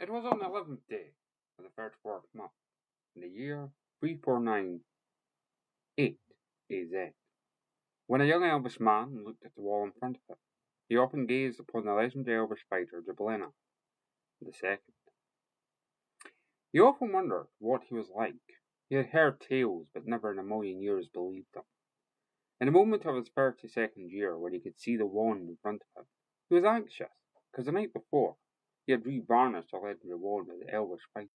It was on the 11th day of the 34th month, in the year 3498 AZ, when a young elvish man looked at the wall in front of him. He often gazed upon the legendary elvish fighter Jablena II. He often wondered what he was like. He had heard tales, but never in a million years believed them. In the moment of his 32nd year, when he could see the wand in front of him, he was anxious, because the night before he had re-varnished the legendary wand with the elvish fighter.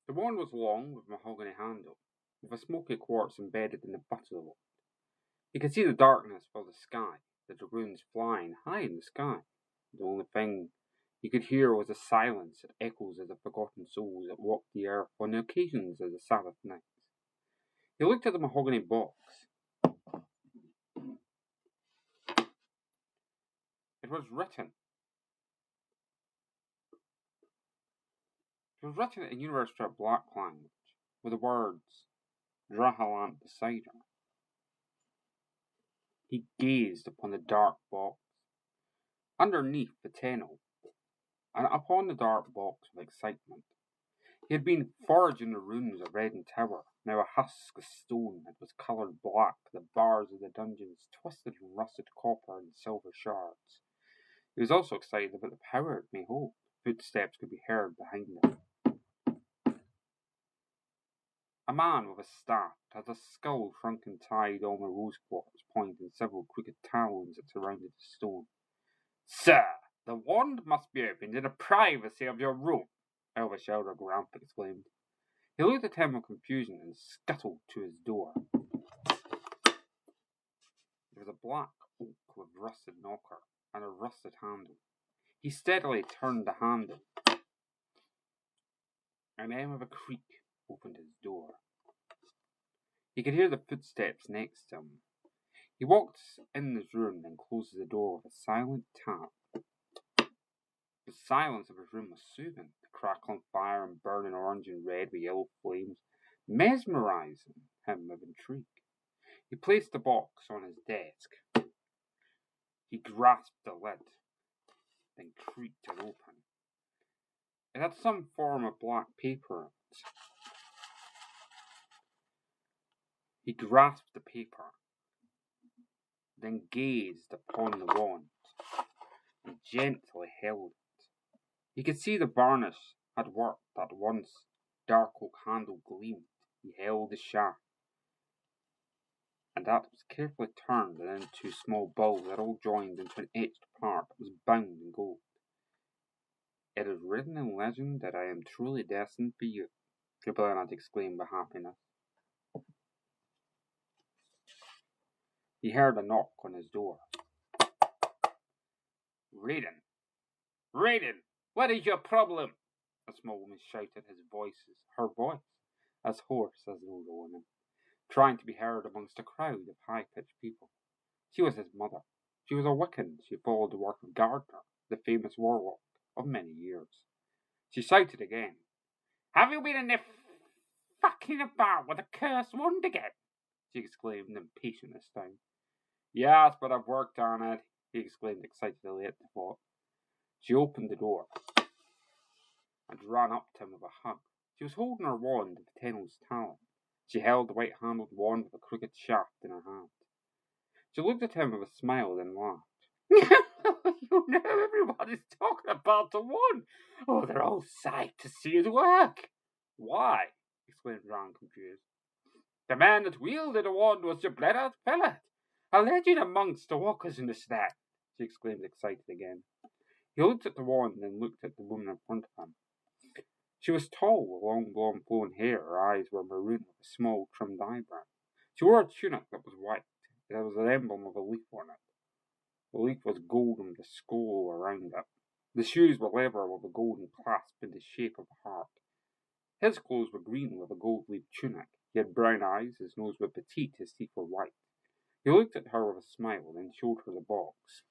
The wand was long, with a mahogany handle, with a smoky quartz embedded in the butt of the wand. He could see the darkness fill the sky, the dragoons flying high in the sky. The only thing he could hear was a silence that echoes of the forgotten souls that walked the earth on the occasions of the Sabbath nights. He looked at the mahogany box. It was written in University of Black language, with the words Drahalant beside her. He gazed upon the dark box. Underneath the Tenno, and upon the dark box with excitement. He had been forged in the runes of Redden Tower, now a husk of stone that was coloured black, the bars of the dungeons twisted in rusted copper and silver shards. He was also excited about the power it may hold. Footsteps could be heard behind him. A man with a staff had a skull shrunken tied on a rose quartz point and several crooked talons that surrounded the stone. Sir, the wand must be opened in the privacy of your room, Elvish Elder Gramp exclaimed. He looked at him in confusion and scuttled to his door. There was a black oak with rusted knocker and a rusted handle. He steadily turned the handle, and then with a creak opened his door. He could hear the footsteps next to him. He walked in his room and closed the door with a silent tap. The silence of his room was soothing, the crackling fire and burning orange and red with yellow flames, mesmerizing him with intrigue. He placed the box on his desk. He grasped the lid, then creaked it open. It had some form of black paper in it. He grasped the paper, then gazed upon the wand, and gently held it. He could see the varnish had worked that once dark oak handle gleamed. He held the shaft, and that was carefully turned and into small balls that all joined into an etched part that was bound in gold. It is written in legend that I am truly destined for you, Gabriel exclaimed with happiness. He heard a knock on his door. Raiden, what is your problem? A small woman shouted, her voice, as hoarse as an older woman, trying to be heard amongst a crowd of high-pitched people. She was his mother. She was a Wiccan. She followed the work of Gardner, the famous warlock of many years. She shouted again, Have you been in there fucking about with a cursed wand again? She exclaimed, impatient this time. Yes, but I've worked on it, he exclaimed excitedly at the thought. She opened the door and ran up to him with a hug. She was holding her wand of Tenno's talon. She held the white-handled wand with a crooked shaft in her hand. She looked at him with a smile, then laughed. You know everybody's talking about the wand. Oh, they're all psyched to see it work. Why? Exclaimed Ron, confused. The man that wielded the wand was Jablena Fellet, a legend amongst the walkers in the snack, she exclaimed, excited again. He looked at the wand and then looked at the woman in front of him. She was tall, with long blonde flowing hair. Her eyes were maroon with a small trimmed eyebrow. She wore a tunic that was white. There was an emblem of a leaf on it. The leaf was golden with a skull around it. The shoes were leather with a golden clasp in the shape of a heart. His clothes were green with a gold-leaf tunic. He had brown eyes, his nose was petite, his teeth were white. He looked at her with a smile, then showed her the box.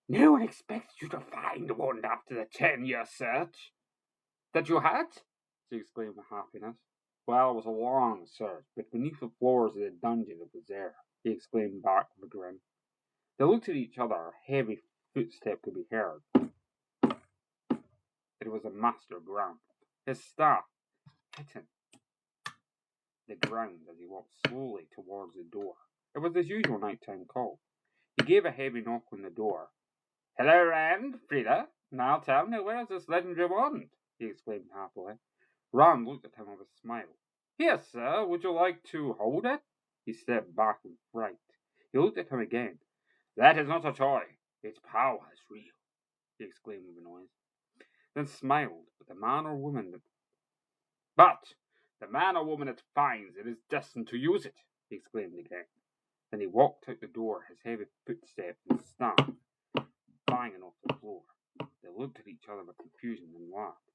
No one expected you to find the wand after the 10-year search. That you had? She exclaimed with happiness. Well, it was a long search, but beneath the floors of the dungeon it was there, he exclaimed back with a grin. They looked at each other, heavy footstep could be heard. It was a master Grant, his staff hitting the ground as he walked slowly towards the door. It was his usual nighttime call. He gave a heavy knock on the door. "Hello, Rand, Frida. Now tell me, where's this legendary wand?" he exclaimed happily. Rand looked at him with a smile. "Here, sir, would you like to hold it?" He stepped back in fright. He looked at him again. "That is not a toy. Its power is real," he exclaimed with a noise. Then smiled at the man or woman that finds it is destined to use it, he exclaimed again. Then he walked out the door, his heavy footsteps and staff banging off the floor. They looked at each other with confusion and laughed.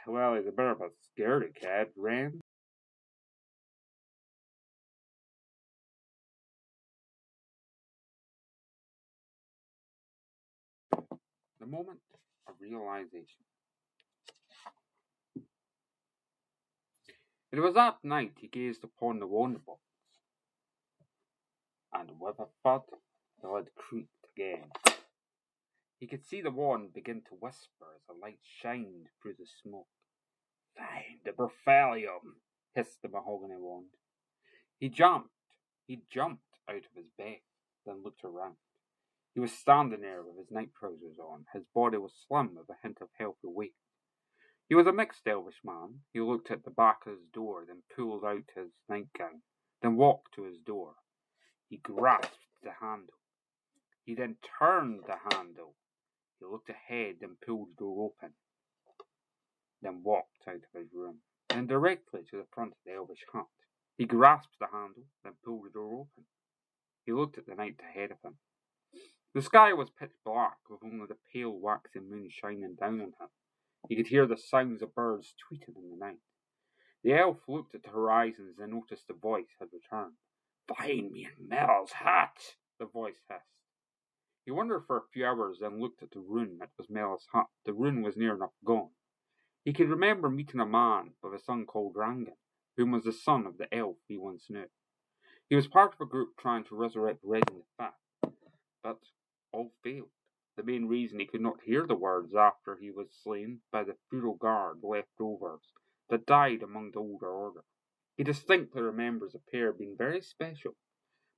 Well, he's a bit of a scaredy cat, Rand. The moment of realization. It was that night he gazed upon the wand box, and with a thud, the lid creaked again. He could see the wand begin to whisper as the light shined through the smoke. "Find the beryllium," hissed the mahogany wand. He jumped out of his bed, then looked around. He was standing there with his night trousers on. His body was slim with a hint of healthy weight. He was a mixed elvish man. He looked at the back of his door, then pulled out his nightgown, then walked to his door. He grasped the handle. He then turned the handle. He looked ahead, then pulled the door open, then walked out of his room, then directly to the front of the elvish hut. He grasped the handle, then pulled the door open. He looked at the night ahead of him. The sky was pitch black, with only the pale waxing moon shining down on him. He could hear the sounds of birds tweeting in the night. The elf looked at the horizons and noticed the voice had returned. "Find me in Mel's hut," the voice hissed. He wondered for a few hours, then looked at the rune that was Mel's hut. The rune was near enough gone. He could remember meeting a man with a son called Rangan, whom was the son of the elf he once knew. He was part of a group trying to resurrect Resin the Fat, but all failed. The main reason he could not hear the words after he was slain by the feudal guard leftovers that died among the older order. He distinctly remembers the pair being very special,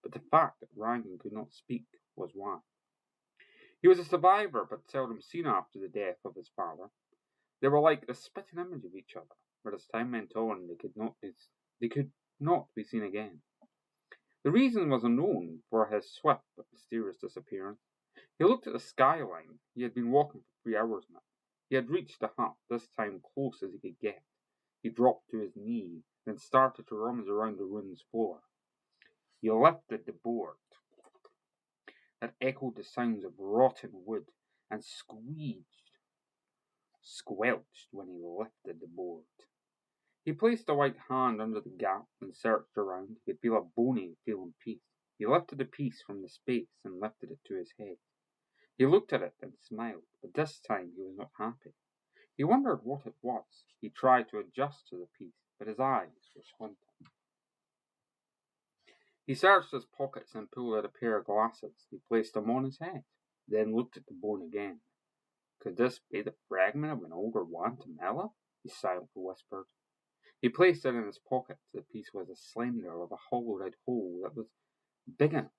but the fact that Rangan could not speak was why. He was a survivor, but seldom seen after the death of his father. They were like the spitting image of each other, but as time went on, they could not be seen again. The reason was unknown for his swift but mysterious disappearance. He looked at the skyline. He had been walking for 3 hours now. He had reached the hut, this time close as he could get. He dropped to his knee, then started to rummage around the ruin's floor. He lifted the board that echoed the sounds of rotten wood and squelched when he lifted the board. He placed a white hand under the gap and searched around. He could feel a bony feeling piece. He lifted the piece from the space and lifted it to his head. He looked at it and smiled, but this time he was not happy. He wondered what it was. He tried to adjust to the piece, but his eyes were squinting. He searched his pockets and pulled out a pair of glasses. He placed them on his head, then looked at the bone again. Could this be the fragment of an older wand to Mela? He silently whispered. He placed it in his pocket. The piece was as slender with a hollowed-out hole that was big enough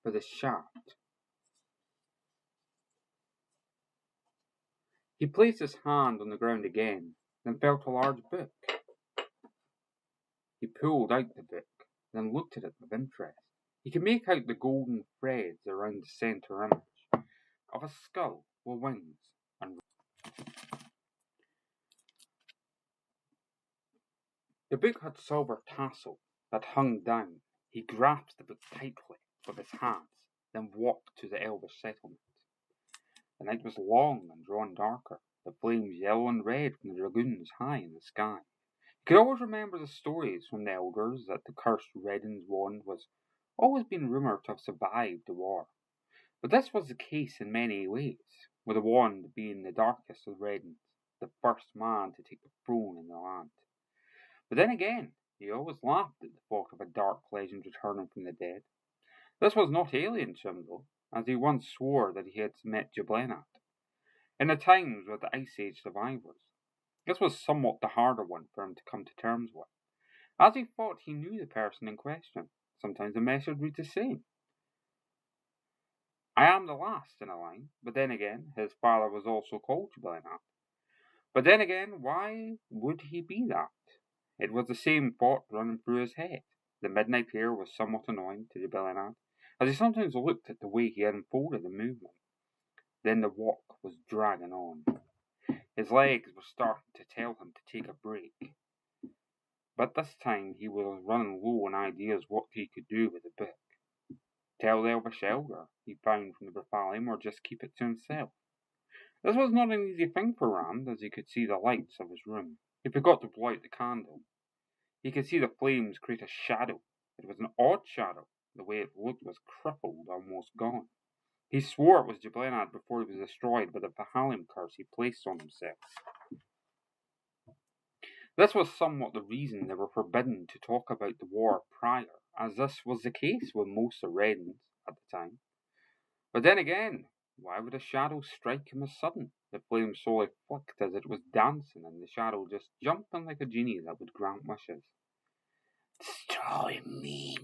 for the shaft. He placed his hand on the ground again, then felt a large book. He pulled out the book, then looked at it with interest. He could make out the golden threads around the centre image of a skull with wings and the book had silver tassel that hung down. He grasped the book tightly with his hands, then walked to the elvish settlement. The night was long and drawn darker, the flames yellow and red from the dragoons high in the sky. He could always remember the stories from the elders that the cursed Redden's wand was always been rumoured to have survived the war. But this was the case in many ways, with the wand being the darkest of Reddens, the first man to take the throne in the land. But then again, he always laughed at the thought of a dark legend returning from the dead. This was not alien to him, though. as he once swore that he had met Jablenat. In the times with the Ice Age survivors, this was somewhat the harder one for him to come to terms with, as he thought he knew the person in question. Sometimes the message read the same. I am the last in a line, but then again, his father was also called Jablenat. But then again, why would he be that? It was the same thought running through his head. The midnight air was somewhat annoying to Jablenat, as he sometimes looked at the way he had unfolded the movement. Then the walk was dragging on. His legs were starting to tell him to take a break. But this time he was running low on ideas what he could do with the book. Tell the elvish elder he found from the Bethlehem, or just keep it to himself. This was not an easy thing for Rand, as he could see the lights of his room. He forgot to blow out the candle. He could see the flames create a shadow. It was an odd shadow. The way it looked was crippled, almost gone. He swore it was Jablenad before he was destroyed by the Bethlehem curse he placed on himself. This was somewhat the reason they were forbidden to talk about the war prior, as this was the case with most of Reddens at the time. But then again, why would a shadow strike him as sudden? The flame slowly flicked as it was dancing, and the shadow just jumping like a genie that would grant wishes. Destroy me